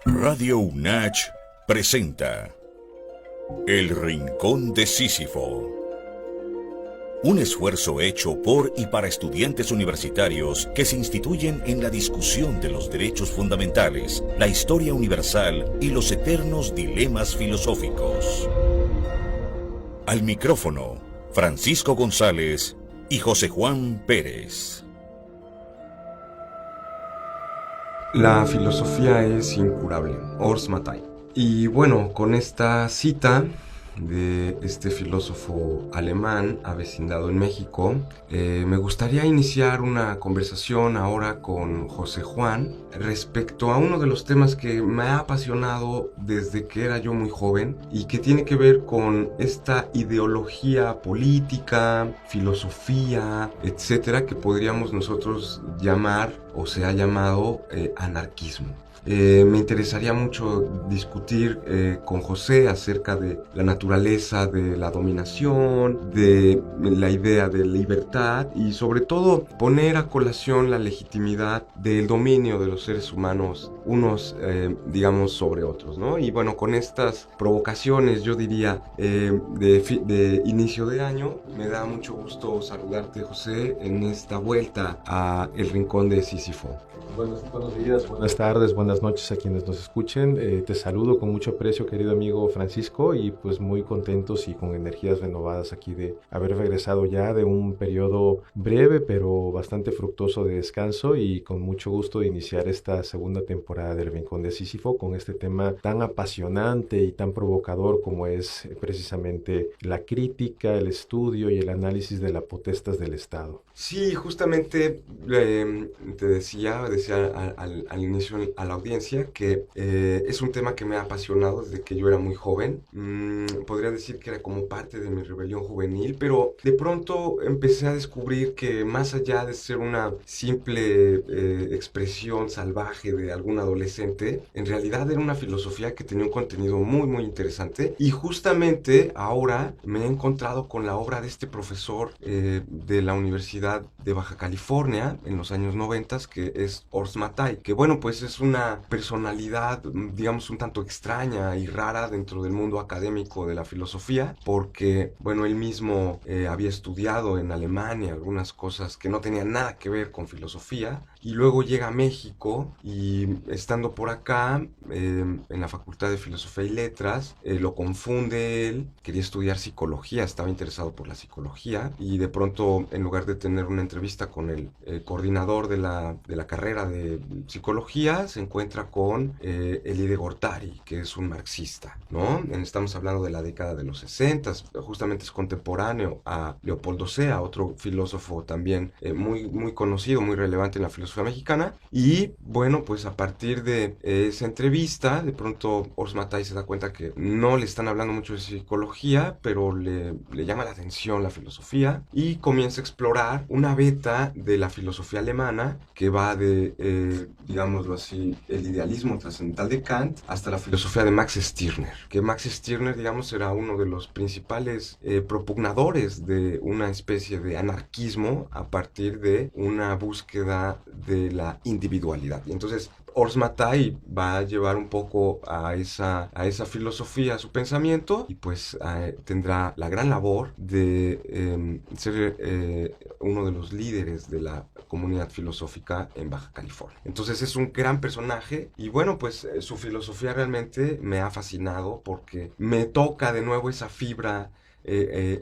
Radio UNACH presenta El Rincón de Sísifo. Un esfuerzo hecho por y para estudiantes universitarios que se instituyen en la discusión de los derechos fundamentales, la historia universal y los eternos dilemas filosóficos. Al micrófono, Francisco González y José Juan Pérez. La filosofía es incurable, Ars Matai. Y bueno, con esta cita de este filósofo alemán avecindado en México, me gustaría iniciar una conversación ahora con José Juan respecto a uno de los temas que me ha apasionado desde que era yo muy joven y que tiene que ver con esta ideología política, filosofía, etcétera, que podríamos nosotros llamar o se ha llamado anarquismo. Me interesaría mucho discutir con José acerca de la naturaleza de la dominación, de la idea de libertad y sobre todo poner a colación la legitimidad del dominio de los seres humanos unos, digamos, sobre otros, ¿no? Y bueno, con estas provocaciones, yo diría, de inicio de año, me da mucho gusto saludarte, José, en esta vuelta a El Rincón de Sísifo. Buenos días, buenas tardes, buenas noches a quienes nos escuchen. Te saludo con mucho aprecio, querido amigo Francisco, y pues muy contentos y con energías renovadas aquí de haber regresado ya de un periodo breve pero bastante fructuoso de descanso, y con mucho gusto de iniciar esta segunda temporada del Rincón de Sísifo con este tema tan apasionante y tan provocador como es precisamente la crítica, el estudio y el análisis de las potestas del Estado. Sí, justamente te decía al inicio a la audiencia que es un tema que me ha apasionado desde que yo era muy joven. Podría decir que era como parte de mi rebelión juvenil, pero de pronto empecé a descubrir que más allá de ser una simple expresión salvaje de algún adolescente, en realidad era una filosofía que tenía un contenido muy, muy interesante. Y justamente ahora me he encontrado con la obra de este profesor de la Universidad de Baja California en los años 90, que es Ars Matai, que bueno, pues es una personalidad, digamos, un tanto extraña y rara dentro del mundo académico de la filosofía, porque bueno, él mismo había estudiado en Alemania algunas cosas que no tenían nada que ver con filosofía, y luego llega a México y estando por acá en la Facultad de Filosofía y Letras, lo confunde él, quería estudiar psicología, estaba interesado por la psicología, y de pronto, en lugar de tener una entrevista con el coordinador de la carrera de psicología, se encuentra con Elie Gortari, que es un marxista, ¿no? Estamos hablando de la década de los 60, justamente es contemporáneo a Leopoldo Sea, otro filósofo también muy, muy conocido, muy relevante en la filosofía mexicana. Y bueno, pues a partir de esa entrevista, de pronto Ars Matai se da cuenta que no le están hablando mucho de psicología, pero le llama la atención la filosofía, y comienza a explorar una beta de la filosofía alemana que va de, digámoslo así, el idealismo trascendental de Kant hasta la filosofía de Max Stirner, que Max Stirner, digamos, era uno de los principales propugnadores de una especie de anarquismo a partir de una búsqueda de la individualidad. Y entonces Ars Matai va a llevar un poco a esa filosofía, a su pensamiento, y pues tendrá la gran labor de ser uno de los líderes de la comunidad filosófica en Baja California. Entonces es un gran personaje, y bueno, pues su filosofía realmente me ha fascinado porque me toca de nuevo esa fibra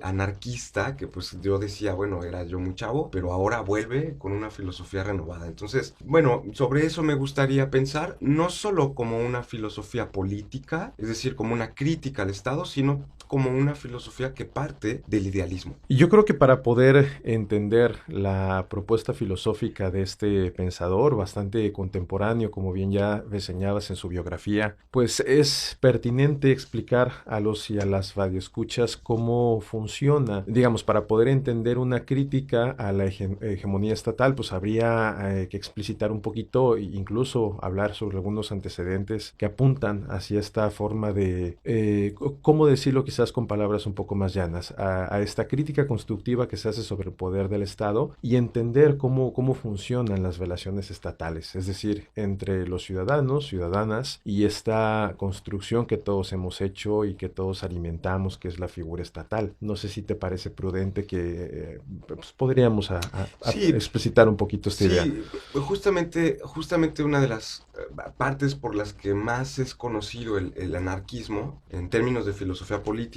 anarquista que pues yo decía, bueno, era yo muy chavo, pero ahora vuelve con una filosofía renovada. Entonces, bueno, sobre eso me gustaría pensar, no solo como una filosofía política, es decir, como una crítica al Estado, sino como una filosofía que parte del idealismo. Y yo creo que para poder entender la propuesta filosófica de este pensador, bastante contemporáneo, como bien ya reseñabas en su biografía, pues es pertinente explicar a los y a las radioescuchas cómo funciona. Digamos, para poder entender una crítica a la hegemonía estatal, pues habría que explicitar un poquito e incluso hablar sobre algunos antecedentes que apuntan hacia esta forma de, ¿cómo decirlo? Quizá quizás con palabras un poco más llanas, a esta crítica constructiva que se hace sobre el poder del Estado y entender cómo funcionan las relaciones estatales, es decir, entre los ciudadanos, ciudadanas y esta construcción que todos hemos hecho y que todos alimentamos, que es la figura estatal. No sé si te parece prudente que pues podríamos Sí, explicitar un poquito esta idea. sí, justamente una de las partes por las que más es conocido el anarquismo en términos de filosofía política,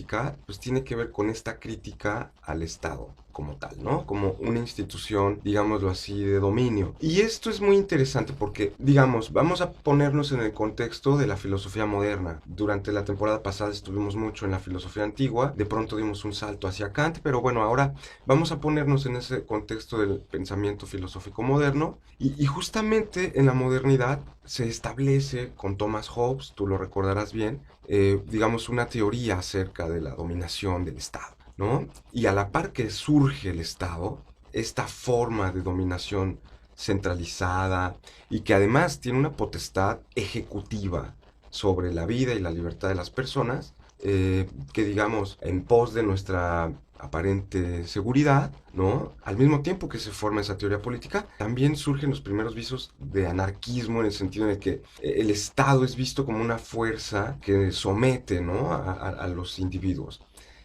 pues tiene que ver con esta crítica al Estado como tal, ¿no? Como una institución, digámoslo así, de dominio. Y esto es muy interesante porque, digamos, vamos a ponernos en el contexto de la filosofía moderna. Durante la temporada pasada estuvimos mucho en la filosofía antigua, de pronto dimos un salto hacia Kant, pero bueno, ahora vamos a ponernos en ese contexto del pensamiento filosófico moderno y justamente en la modernidad se establece con Thomas Hobbes, tú lo recordarás bien, digamos una teoría acerca de la dominación del Estado, ¿no? Y a la par que surge el Estado, esta forma de dominación centralizada y que además tiene una potestad ejecutiva sobre la vida y la libertad de las personas, que digamos en pos de nuestra aparente seguridad, ¿no? Al mismo tiempo que se forma esa teoría política, también surgen los primeros visos de anarquismo en el sentido en el que el Estado es visto como una fuerza que somete, ¿no? a los individuos.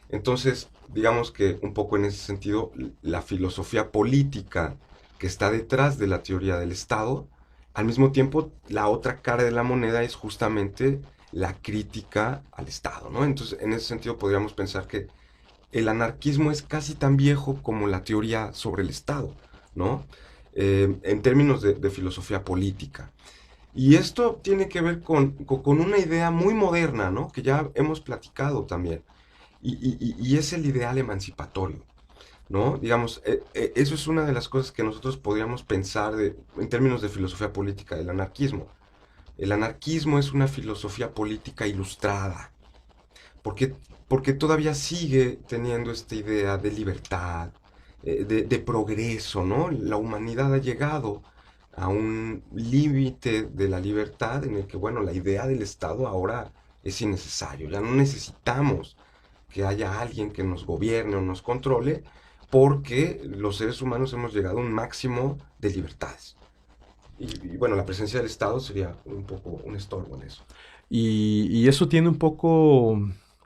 Entonces, digamos que un poco en ese sentido, la filosofía política que está detrás de la teoría del Estado, al mismo tiempo, la otra cara de la moneda es justamente la crítica al Estado, ¿no? Entonces, en ese sentido, podríamos pensar que el anarquismo es casi tan viejo como la teoría sobre el Estado, ¿no? En términos de filosofía política. Y esto tiene que ver con una idea muy moderna, ¿no? Que ya hemos platicado también. Y es el ideal emancipatorio, ¿no? Digamos, eso es una de las cosas que nosotros podríamos pensar en términos de filosofía política del anarquismo. El anarquismo es una filosofía política ilustrada, porque, porque todavía sigue teniendo esta idea de libertad, de progreso, ¿no? La humanidad ha llegado a un límite de la libertad en el que, bueno, la idea del Estado ahora es innecesario, ya no necesitamos que haya alguien que nos gobierne o nos controle, porque los seres humanos hemos llegado a un máximo de libertades. Y bueno, la presencia del Estado sería un poco un estorbo en eso. Y eso tiene un poco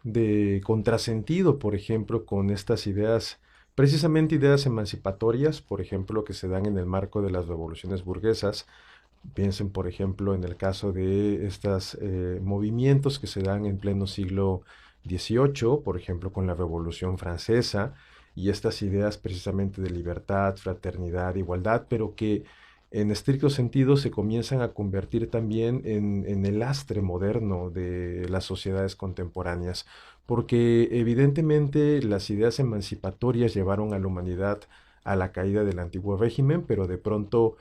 de contrasentido, por ejemplo, con estas ideas, precisamente ideas emancipatorias, por ejemplo, que se dan en el marco de las revoluciones burguesas. Piensen, por ejemplo, en el caso de estos movimientos que se dan en pleno siglo XVIII, por ejemplo, con la Revolución Francesa, y estas ideas precisamente de libertad, fraternidad, igualdad, pero que en estricto sentido se comienzan a convertir también en el lastre moderno de las sociedades contemporáneas, porque evidentemente las ideas emancipatorias llevaron a la humanidad a la caída del antiguo régimen, pero de pronto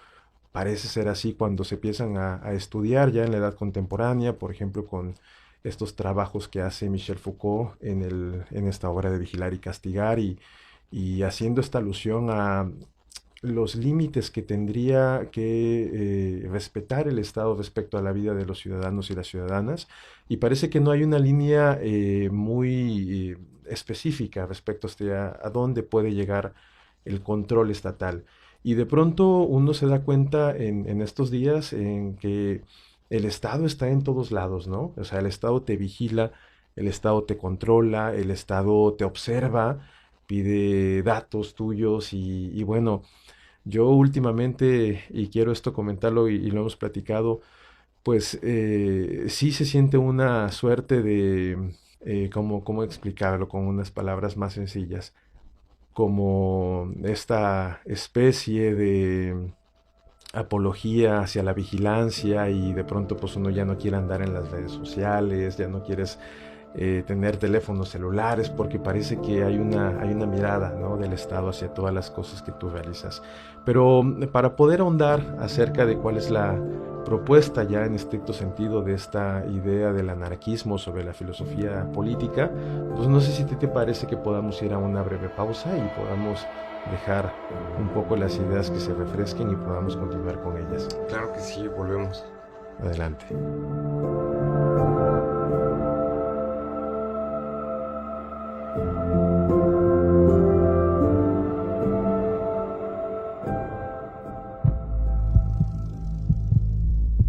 parece ser así cuando se empiezan a estudiar ya en la edad contemporánea, por ejemplo, con estos trabajos que hace Michel Foucault en esta obra de Vigilar y Castigar y haciendo esta alusión a los límites que tendría que respetar el Estado respecto a la vida de los ciudadanos y las ciudadanas, y parece que no hay una línea muy específica respecto a dónde puede llegar el control estatal. Y de pronto uno se da cuenta en estos días en que el Estado está en todos lados, ¿no? O sea, el Estado te vigila, el Estado te controla, el Estado te observa, pide datos tuyos y bueno, yo últimamente, y quiero esto comentarlo y lo hemos platicado, pues sí se siente una suerte de, ¿cómo explicarlo con unas palabras más sencillas? Como esta especie de apología hacia la vigilancia y de pronto pues uno ya no quiere andar en las redes sociales, ya no quieres tener teléfonos celulares porque parece que hay una mirada, ¿no?, del Estado hacia todas las cosas que tú realizas. Pero para poder ahondar acerca de cuál es la propuesta ya en estricto sentido de esta idea del anarquismo sobre la filosofía política, pues no sé si te parece que podamos ir a una breve pausa y podamos dejar un poco las ideas que se refresquen y podamos continuar con ellas. Claro que sí, volvemos. Adelante.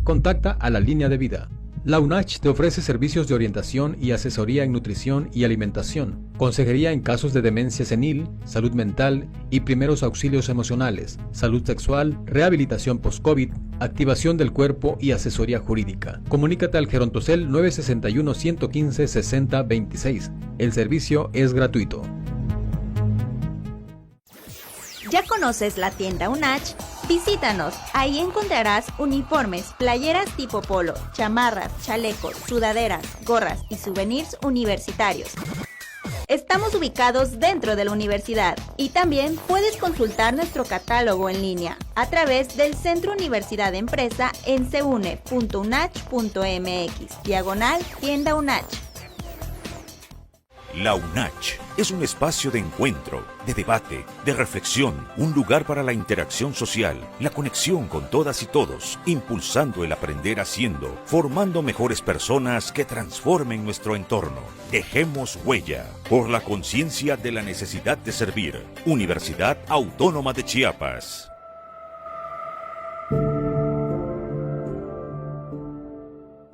Contacta a la Línea de Vida. La UNACH te ofrece servicios de orientación y asesoría en nutrición y alimentación, consejería en casos de demencia senil, salud mental y primeros auxilios emocionales, salud sexual, rehabilitación post-COVID, activación del cuerpo y asesoría jurídica. Comunícate al Gerontocel 961-115-6026. El servicio es gratuito. ¿Ya conoces la tienda UNACH? Visítanos, ahí encontrarás uniformes, playeras tipo polo, chamarras, chalecos, sudaderas, gorras y souvenirs universitarios. Estamos ubicados dentro de la universidad y también puedes consultar nuestro catálogo en línea a través del Centro Universidad Empresa en seune.unach.mx/tienda UNACH. La UNACH es un espacio de encuentro, de debate, de reflexión, un lugar para la interacción social, la conexión con todas y todos, impulsando el aprender haciendo, formando mejores personas que transformen nuestro entorno. Dejemos huella por la conciencia de la necesidad de servir. Universidad Autónoma de Chiapas.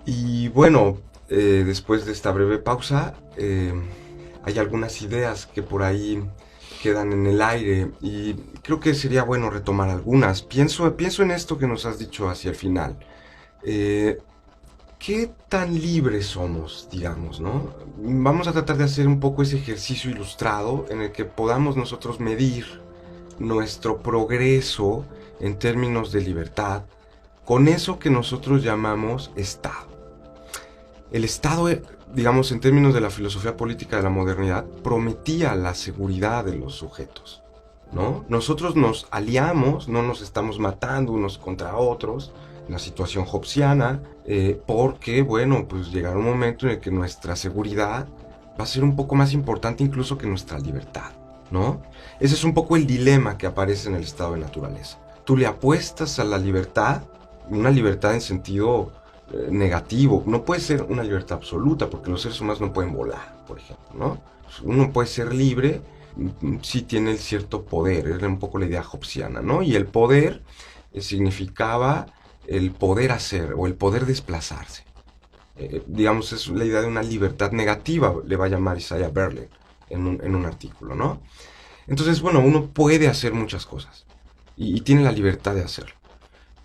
Y bueno, después de esta breve pausa, hay algunas ideas que por ahí quedan en el aire y creo que sería bueno retomar algunas. Pienso en esto que nos has dicho hacia el final. ¿Qué tan libres somos, digamos, no? Vamos a tratar de hacer un poco ese ejercicio ilustrado en el que podamos nosotros medir nuestro progreso en términos de libertad con eso que nosotros llamamos Estado. El Estado, digamos, en términos de la filosofía política de la modernidad, prometía la seguridad de los sujetos, ¿no? Nosotros nos aliamos, no nos estamos matando unos contra otros, en la situación hobbesiana, porque, bueno, pues llegará un momento en el que nuestra seguridad va a ser un poco más importante incluso que nuestra libertad, ¿no? Ese es un poco el dilema que aparece en el estado de naturaleza. Tú le apuestas a la libertad, una libertad en sentido negativo. No puede ser una libertad absoluta porque los seres humanos no pueden volar, por ejemplo, ¿no? Uno puede ser libre si tiene el cierto poder, era un poco la idea hobbesiana, ¿no? Y el poder significaba el poder hacer o el poder desplazarse. Digamos, es la idea de una libertad negativa, le va a llamar Isaiah Berlin en un artículo, ¿no? Entonces, bueno, uno puede hacer muchas cosas y tiene la libertad de hacerlo.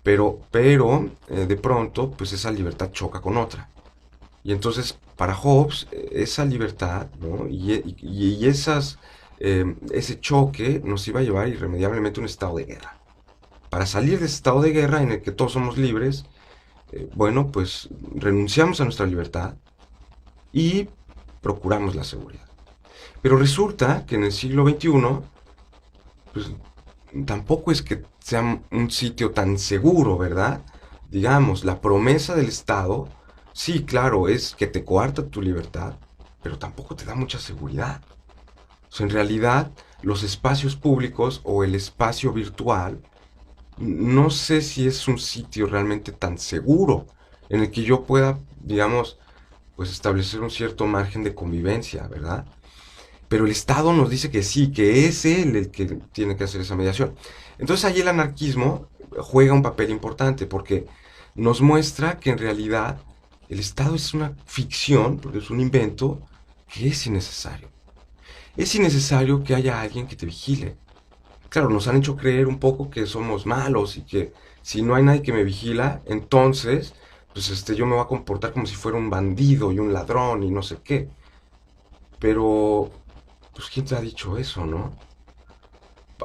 Pero de pronto, pues esa libertad choca con otra. Y entonces, para Hobbes, esa libertad, ¿no? y ese choque nos iba a llevar irremediablemente a un estado de guerra. Para salir de ese estado de guerra en el que todos somos libres, bueno, pues renunciamos a nuestra libertad y procuramos la seguridad. Pero resulta que en el siglo XXI, pues tampoco es que sea un sitio tan seguro, ¿verdad? Digamos, la promesa del Estado, sí, claro, es que te coarta tu libertad, pero tampoco te da mucha seguridad. O sea, en realidad, los espacios públicos o el espacio virtual, no sé si es un sitio realmente tan seguro en el que yo pueda, digamos, pues establecer un cierto margen de convivencia, ¿verdad? Pero el Estado nos dice que sí, que es él el que tiene que hacer esa mediación. Entonces ahí el anarquismo juega un papel importante porque nos muestra que en realidad el Estado es una ficción, porque es un invento que es innecesario. Es innecesario que haya alguien que te vigile. Claro, nos han hecho creer un poco que somos malos y que si no hay nadie que me vigila, entonces pues yo me voy a comportar como si fuera un bandido y un ladrón y no sé qué. Pero pues ¿quién te ha dicho eso, no?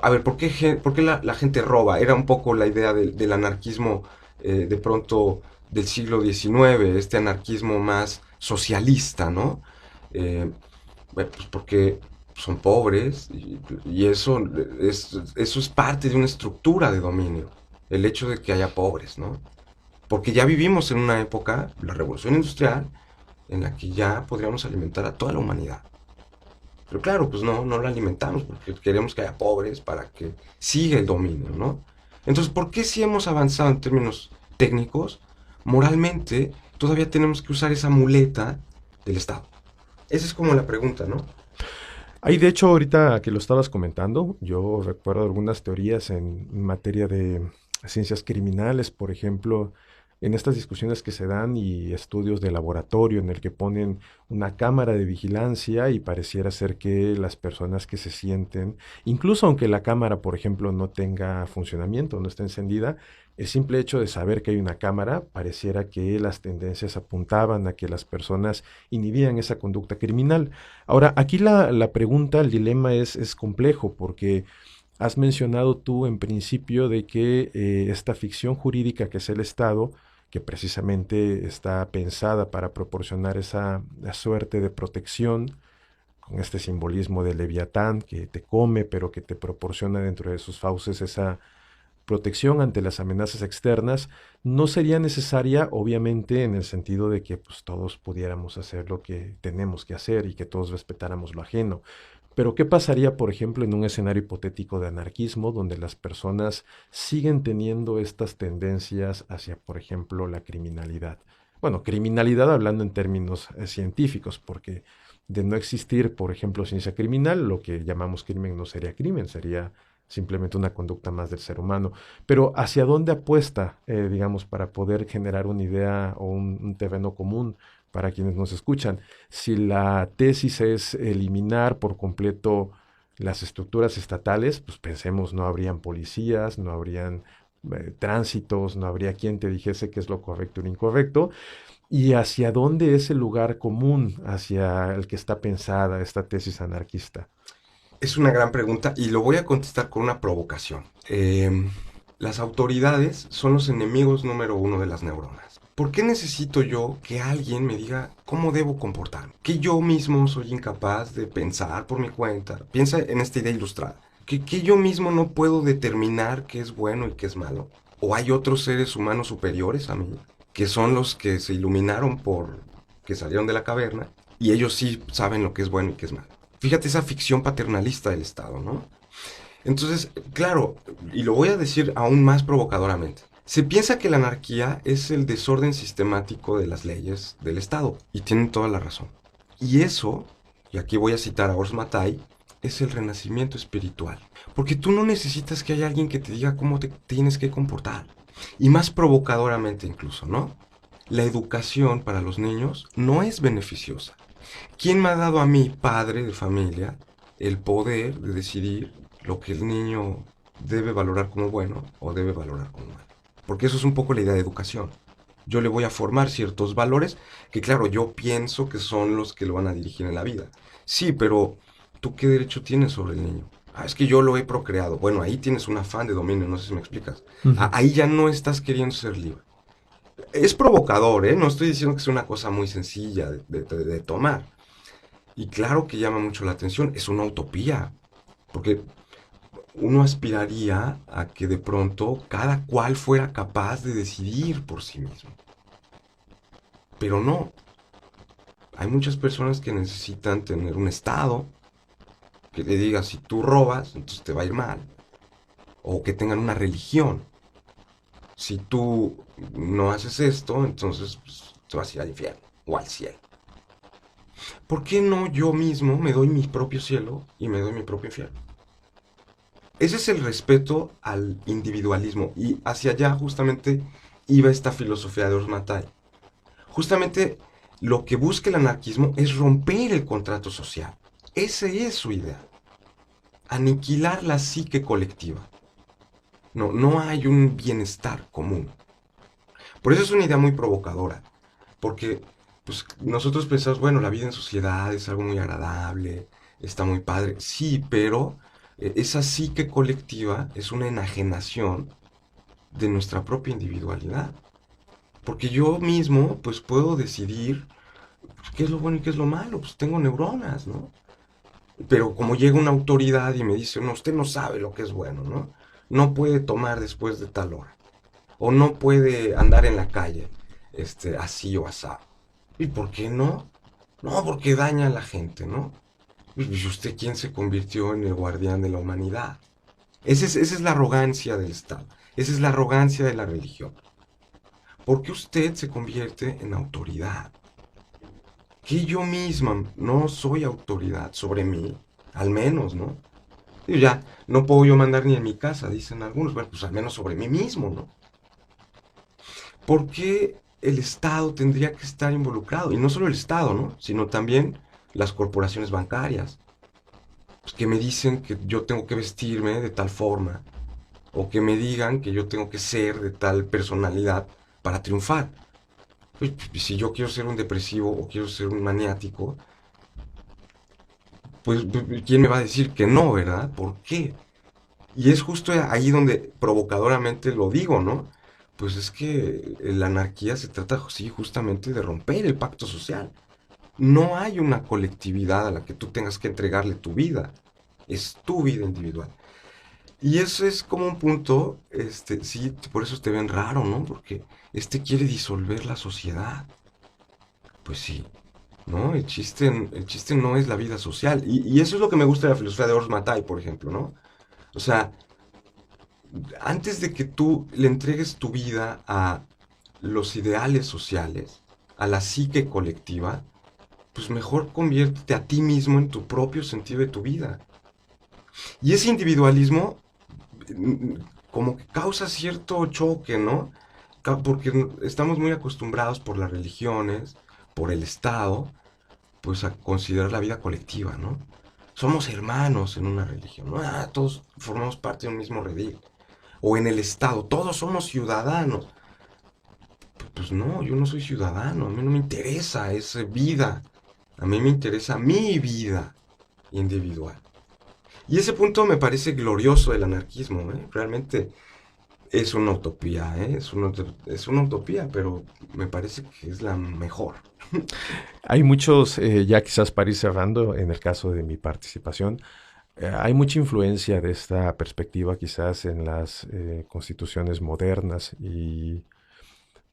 A ver, ¿por qué la gente roba? Era un poco la idea del anarquismo de pronto del siglo XIX, este anarquismo más socialista, ¿no? Bueno, pues porque son pobres y eso es parte de una estructura de dominio, el hecho de que haya pobres, ¿no? Porque ya vivimos en una época, la revolución industrial, en la que ya podríamos alimentar a toda la humanidad. Pero claro, pues no la alimentamos porque queremos que haya pobres para que siga el dominio, ¿no? Entonces, ¿por qué si hemos avanzado en términos técnicos, moralmente todavía tenemos que usar esa muleta del Estado? Esa es como la pregunta, ¿no? Ahí, de hecho, ahorita que lo estabas comentando, yo recuerdo algunas teorías en materia de ciencias criminales, por ejemplo, en estas discusiones que se dan y estudios de laboratorio en el que ponen una cámara de vigilancia y pareciera ser que las personas que se sienten, incluso aunque la cámara, por ejemplo, no tenga funcionamiento, no esté encendida, el simple hecho de saber que hay una cámara pareciera que las tendencias apuntaban a que las personas inhibían esa conducta criminal. Ahora, aquí la pregunta, el dilema es complejo porque has mencionado tú en principio de que esta ficción jurídica que es el Estado, que precisamente está pensada para proporcionar esa suerte de protección, con este simbolismo de Leviatán que te come, pero que te proporciona dentro de sus fauces esa protección ante las amenazas externas, no sería necesaria, obviamente, en el sentido de que pues, todos pudiéramos hacer lo que tenemos que hacer y que todos respetáramos lo ajeno. Pero ¿qué pasaría, por ejemplo, en un escenario hipotético de anarquismo donde las personas siguen teniendo estas tendencias hacia, por ejemplo, la criminalidad? Bueno, criminalidad hablando en términos científicos, porque de no existir, por ejemplo, ciencia criminal, lo que llamamos crimen no sería crimen, sería simplemente una conducta más del ser humano. Pero ¿hacia dónde apuesta, digamos, para poder generar una idea o un terreno común para quienes nos escuchan? Si la tesis es eliminar por completo las estructuras estatales, pues pensemos, no habrían policías, no habrían tránsitos, no habría quien te dijese qué es lo correcto y lo incorrecto. ¿Y hacia dónde es el lugar común hacia el que está pensada esta tesis anarquista? Es una gran pregunta y lo voy a contestar con una provocación. Las autoridades son los enemigos número uno de las neuronas. ¿Por qué necesito yo que alguien me diga cómo debo comportarme? Que yo mismo soy incapaz de pensar por mi cuenta. Piensa en esta idea ilustrada. Que yo mismo no puedo determinar qué es bueno y qué es malo. ¿O hay otros seres humanos superiores a mí? Que son los que se iluminaron que salieron de la caverna y ellos sí saben lo que es bueno y qué es malo. Fíjate esa ficción paternalista del Estado, ¿no? Entonces, claro, y lo voy a decir aún más provocadoramente, se piensa que la anarquía es el desorden sistemático de las leyes del Estado, y tienen toda la razón. Y eso, y aquí voy a citar a Urs Matai, es el renacimiento espiritual. Porque tú no necesitas que haya alguien que te diga cómo te tienes que comportar. Y más provocadoramente incluso, ¿no? La educación para los niños no es beneficiosa. ¿Quién me ha dado a mí, padre de familia, el poder de decidir lo que el niño debe valorar como bueno o debe valorar como malo? Porque eso es un poco la idea de educación. Yo le voy a formar ciertos valores que, claro, yo pienso que son los que lo van a dirigir en la vida. Sí, pero ¿tú qué derecho tienes sobre el niño? Es que yo lo he procreado. Bueno, ahí tienes un afán de dominio, no sé si me explicas. Ahí ya no estás queriendo ser libre. Es provocador, ¿eh? No estoy diciendo que sea una cosa muy sencilla de tomar. Y claro que llama mucho la atención, es una utopía, porque uno aspiraría a que de pronto cada cual fuera capaz de decidir por sí mismo. Pero no. Hay muchas personas que necesitan tener un Estado que le diga, si tú robas, entonces te va a ir mal. O que tengan una religión. Si tú no haces esto, entonces pues, te vas a ir al infierno o al cielo. ¿Por qué no yo mismo me doy mi propio cielo y me doy mi propio infierno? Ese es el respeto al individualismo, y hacia allá justamente iba esta filosofía de Urs Matai. Justamente lo que busca el anarquismo es romper el contrato social. Ese es su idea. Aniquilar la psique colectiva. No hay un bienestar común. Por eso es una idea muy provocadora, porque pues, nosotros pensamos, bueno, la vida en sociedad es algo muy agradable, está muy padre. Sí, pero esa psique colectiva es una enajenación de nuestra propia individualidad. Porque yo mismo, pues, puedo decidir qué es lo bueno y qué es lo malo. Pues tengo neuronas, ¿no? Pero como llega una autoridad y me dice, no, usted no sabe lo que es bueno, ¿no? No puede tomar después de tal hora. O no puede andar en la calle, así o asado. ¿Y por qué no? No, porque daña a la gente, ¿no? ¿Y usted quién se convirtió en el guardián de la humanidad? Esa es la arrogancia del Estado. Esa es la arrogancia de la religión. ¿Por qué usted se convierte en autoridad? Que yo misma no soy autoridad sobre mí, al menos, ¿no? Y ya, no puedo yo mandar ni en mi casa, dicen algunos. Bueno, pues al menos sobre mí mismo, ¿no? ¿por qué el Estado tendría que estar involucrado? Y no solo el Estado, ¿no? Sino también las corporaciones bancarias, pues, que me dicen que yo tengo que vestirme de tal forma, o que me digan que yo tengo que ser de tal personalidad para triunfar. Pues, si yo quiero ser un depresivo o quiero ser un maniático, pues ¿quién me va a decir que no, verdad? ¿Por qué? Y es justo ahí donde provocadoramente lo digo, ¿no? Pues es que la anarquía se trata, sí, justamente de romper el pacto social. No hay una colectividad a la que tú tengas que entregarle tu vida. Es tu vida individual. Y eso es como un punto, sí, por eso te ven raro, ¿no? Porque quiere disolver la sociedad. Pues sí, ¿no? El chiste no es la vida social. Y eso es lo que me gusta de la filosofía de Urs Matai, por ejemplo, ¿no? O sea, antes de que tú le entregues tu vida a los ideales sociales, a la psique colectiva, pues mejor conviértete a ti mismo en tu propio sentido de tu vida. Y ese individualismo como que causa cierto choque, ¿no? Porque estamos muy acostumbrados por las religiones, por el Estado, pues a considerar la vida colectiva, ¿no? Somos hermanos en una religión, ¿no? Todos formamos parte de un mismo redil. O en el Estado, todos somos ciudadanos. Pues no, yo no soy ciudadano, a mí no me interesa esa vida. A mí me interesa mi vida individual. Y ese punto me parece glorioso del anarquismo, ¿eh? Realmente es una utopía, ¿eh? Es una utopía, pero me parece que es la mejor. Hay muchos, ya quizás para ir cerrando, en el caso de mi participación, hay mucha influencia de esta perspectiva quizás en las constituciones modernas y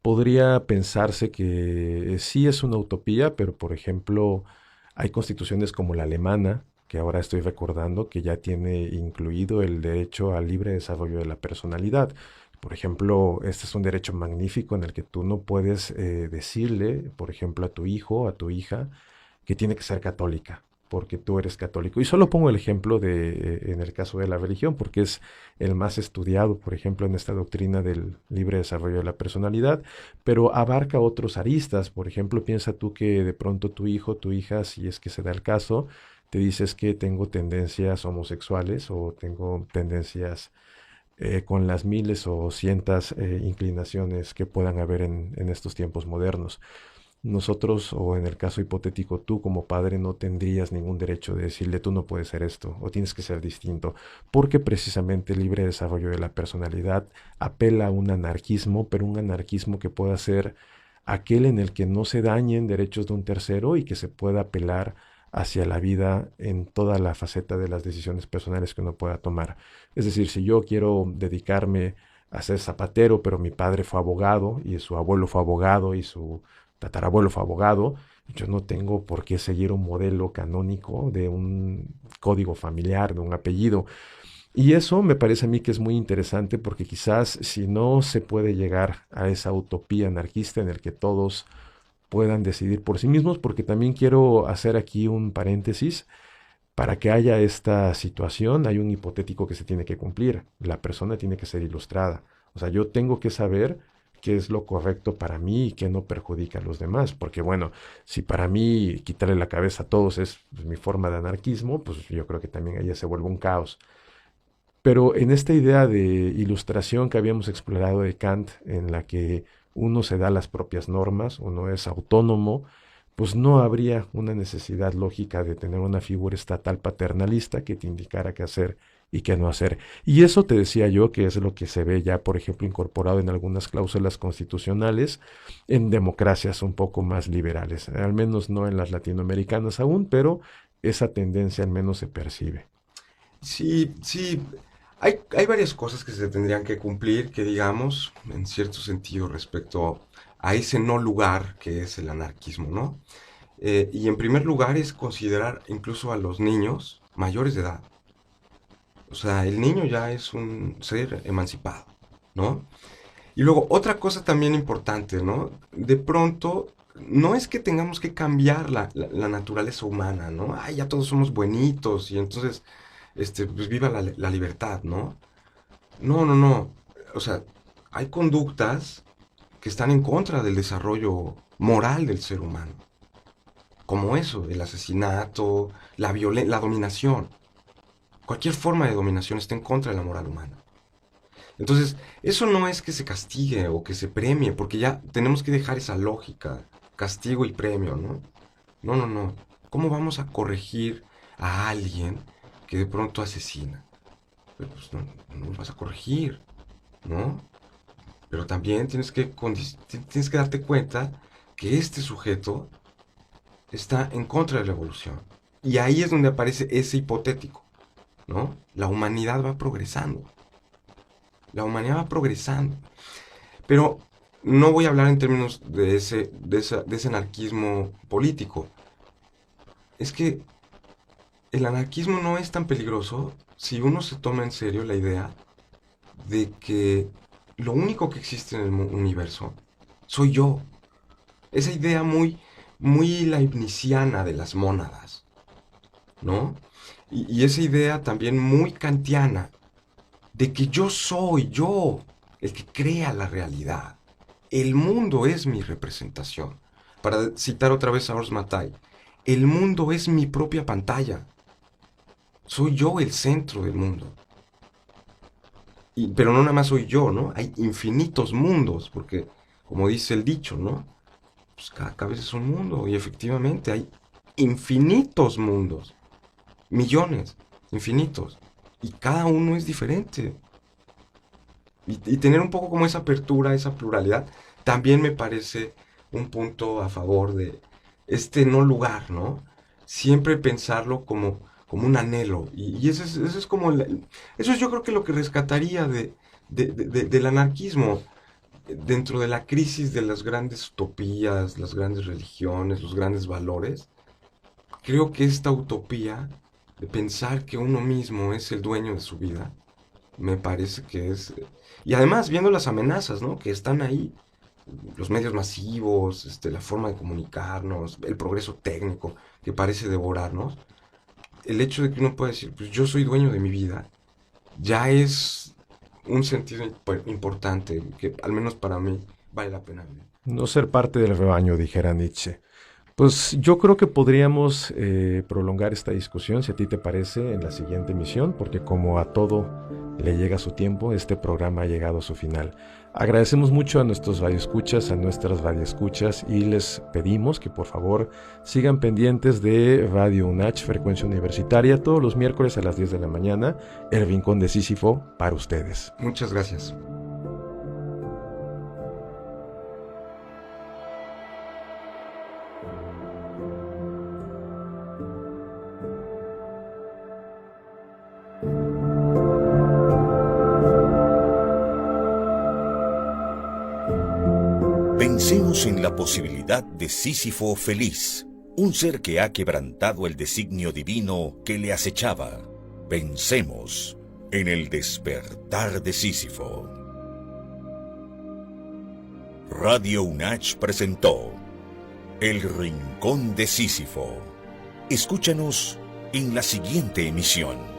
podría pensarse que sí es una utopía, pero por ejemplo hay constituciones como la alemana, que ahora estoy recordando, que ya tiene incluido el derecho al libre desarrollo de la personalidad. Por ejemplo, este es un derecho magnífico en el que tú no puedes decirle, por ejemplo, a tu hijo, a tu hija, que tiene que ser católica, porque tú eres católico. Y solo pongo el ejemplo en el caso de la religión, porque es el más estudiado, por ejemplo, en esta doctrina del libre desarrollo de la personalidad, pero abarca otros aristas. Por ejemplo, piensa tú que de pronto tu hijo, tu hija, si es que se da el caso, te dices que tengo tendencias homosexuales o tengo tendencias con las miles o cientas inclinaciones que puedan haber en estos tiempos modernos. Nosotros, o en el caso hipotético, tú como padre no tendrías ningún derecho de decirle tú no puedes ser esto o tienes que ser distinto, porque precisamente el libre desarrollo de la personalidad apela a un anarquismo, pero un anarquismo que pueda ser aquel en el que no se dañen derechos de un tercero y que se pueda apelar hacia la vida en toda la faceta de las decisiones personales que uno pueda tomar. Es decir, si yo quiero dedicarme a ser zapatero, pero mi padre fue abogado y su abuelo fue abogado y su tatarabuelo fue abogado, yo no tengo por qué seguir un modelo canónico de un código familiar, de un apellido. Y eso me parece a mí que es muy interesante porque quizás si no se puede llegar a esa utopía anarquista en el que todos puedan decidir por sí mismos, porque también quiero hacer aquí un paréntesis. Para que haya esta situación hay un hipotético que se tiene que cumplir. La persona tiene que ser ilustrada. O sea, yo tengo que saber qué es lo correcto para mí y qué no perjudica a los demás. Porque bueno, si para mí quitarle la cabeza a todos es mi forma de anarquismo, pues yo creo que también ahí se vuelve un caos. Pero en esta idea de ilustración que habíamos explorado de Kant, en la que uno se da las propias normas, uno es autónomo, pues no habría una necesidad lógica de tener una figura estatal paternalista que te indicara qué hacer y qué no hacer. Y eso te decía yo que es lo que se ve ya, por ejemplo, incorporado en algunas cláusulas constitucionales en democracias un poco más liberales, al menos no en las latinoamericanas aún, pero esa tendencia al menos se percibe. Sí, sí. Hay varias cosas que se tendrían que cumplir, que digamos, en cierto sentido, respecto a ese no lugar que es el anarquismo, ¿no? Y en primer lugar es considerar incluso a los niños mayores de edad. O sea, el niño ya es un ser emancipado, ¿no? Y luego, otra cosa también importante, ¿no? De pronto, no es que tengamos que cambiar la naturaleza humana, ¿no? Ay, ya todos somos buenitos y entonces, pues viva la libertad, ¿no? No, no, no. O sea, hay conductas que están en contra del desarrollo moral del ser humano. Como eso, el asesinato, la dominación. Cualquier forma de dominación está en contra de la moral humana. Entonces, eso no es que se castigue o que se premie, porque ya tenemos que dejar esa lógica, castigo y premio, ¿no? No. ¿Cómo vamos a corregir a alguien que de pronto asesina? Pues no lo vas a corregir, ¿no? Pero también tienes que darte cuenta que este sujeto está en contra de la evolución. Y ahí es donde aparece ese hipotético, ¿no? La humanidad va progresando. La humanidad va progresando. Pero no voy a hablar en términos de ese anarquismo político. Es que el anarquismo no es tan peligroso si uno se toma en serio la idea de que lo único que existe en el universo soy yo. Esa idea muy leibniziana de las mónadas, ¿no? Y esa idea también muy kantiana de que yo soy yo el que crea la realidad. El mundo es mi representación. Para citar otra vez a Urs Matai, el mundo es mi propia pantalla. Soy yo el centro del mundo. Pero no nada más soy yo, ¿no? Hay infinitos mundos, porque, como dice el dicho, ¿no? Pues cada cabeza es un mundo, y efectivamente hay infinitos mundos. Millones, infinitos. Y cada uno es diferente. Y tener un poco como esa apertura, esa pluralidad, también me parece un punto a favor de este no lugar, ¿no? Siempre pensarlo como un anhelo. Y eso es como... eso es yo creo que lo que rescataría del anarquismo dentro de la crisis de las grandes utopías, las grandes religiones, los grandes valores. Creo que esta utopía de pensar que uno mismo es el dueño de su vida, me parece que es... Y además, viendo las amenazas, ¿no?, que están ahí, los medios masivos, la forma de comunicarnos, el progreso técnico que parece devorarnos, el hecho de que uno pueda decir, pues yo soy dueño de mi vida, ya es un sentido importante que, al menos para mí, vale la pena vivir. No ser parte del rebaño, dijera Nietzsche. Pues yo creo que podríamos prolongar esta discusión, si a ti te parece, en la siguiente emisión, porque como a todo le llega su tiempo, este programa ha llegado a su final. Agradecemos mucho a nuestros radioescuchas, a nuestras radioescuchas, y les pedimos que por favor sigan pendientes de Radio UNACH, Frecuencia Universitaria, todos los miércoles a las 10 de la mañana, El Rincón de Sísifo para ustedes. Muchas gracias. Pensemos en la posibilidad de Sísifo feliz, un ser que ha quebrantado el designio divino que le acechaba. Pensemos en el despertar de Sísifo. Radio UNACH presentó El Rincón de Sísifo. Escúchanos en la siguiente emisión.